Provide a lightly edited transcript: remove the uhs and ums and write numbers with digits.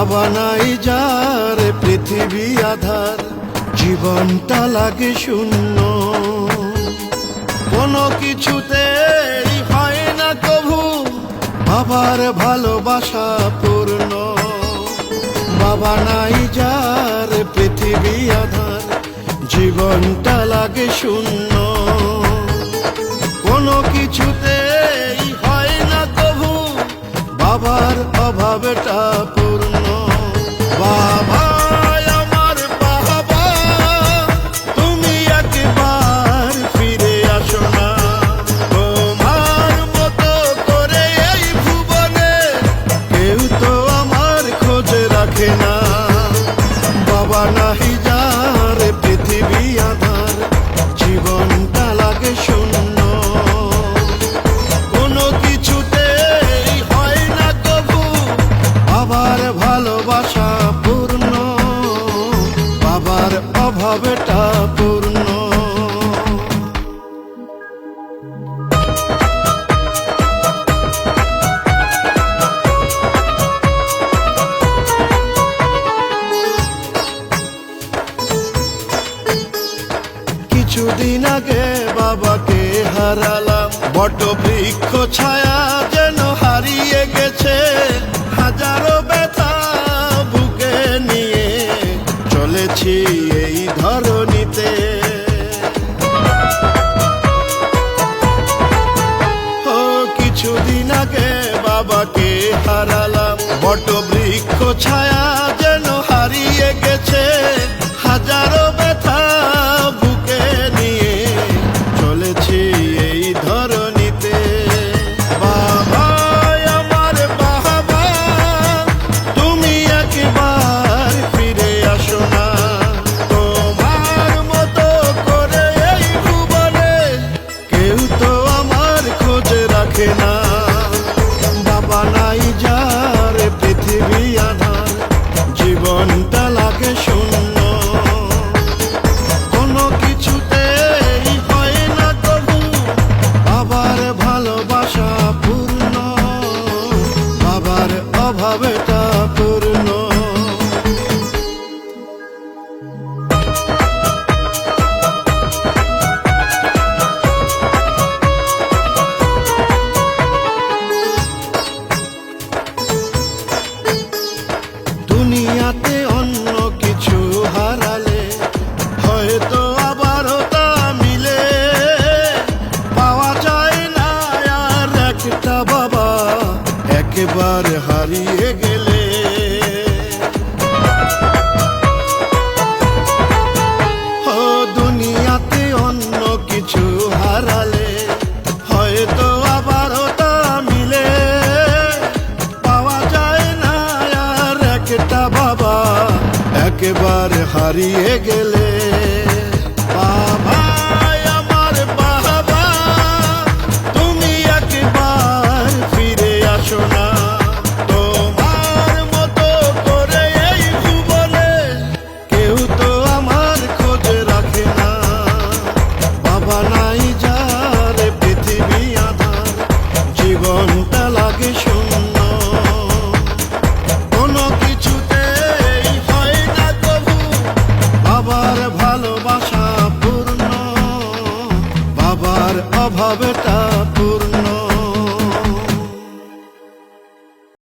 বাবা নাই যার পৃথিবী আধার, জীবনটা লাগে শূন্য। কোনো কিছুতেই হয় না কভু বাবার ভালোবাসা পূর্ণ। বাবা নাই যার পৃথিবী আধার, জীবনটা লাগে শূন্য। কোনো কিছুতেই হয় না কভু বাবার অভাবটা পূর্ণ। বাবা আমার বাবা, তুমি একবার ফিরে আসো না। তোমার মতো করে এই ভুবনে কেউ তো আমার খোঁজ রাখে না। বাবা নাহি যার পৃথিবী আধার, জীবনটা লাগে শূন্য। কোনো কিছুতেই হয় না কভু বাবার ভালোবাসা পূর্ণ, বাবার অভাবটা পূর্ণ। কিছুদিন আগে বাবাকে হারালাম, বট বৃক্ষ ছায়া যেন হারিয়ে গেছে। হাজারো ব্যথা বুকে নিয়ে চলেছি এই ধরণীতে। ও কিছুদিন আগে বাবাকে হারালাম, বট বৃক্ষ ছায়া যেন হারিয়ে গেছে। হাজারো ব্যথা বুকে নিয়ে চলেছি এই ধরণীতে। বাবা আমার বাবা, তুমি একবার ফিরে আসো না। তোমার মতো করে এই ভুবনে কেউ তো আমার খোঁজ রাখে না। বাবা নাই যার পৃথিবী আধার, জীবনটা লাগে শূন্য। কোনো কিছুতেই হয় না কভু বাবার ভালোবাসা পূর্ণ, বাবার অভাবটা পূর্ণ। দুনিয়াতে অন্য কিছু হারালে হয়তো আবারও তা মিলে। পাওয়া যায় না আর একটা বাবা একবার হারিয়ে গেলে। ও দুনিয়াতে অন্য কিছু হারালে হয়তো আবারও তা মিলে। পাওয়া যায় না আর একটা বাবা একবার হারিয়ে গেলে। বাবা আমার বাবা, তুমি একবার ফিরে আসো না। তোমার মতো করে এই ভুবনে কেউ তো আমার খোঁজ রাখে না। বাবা নাই যার পৃথিবী আধার, জীবনটা লাগে শূন্য।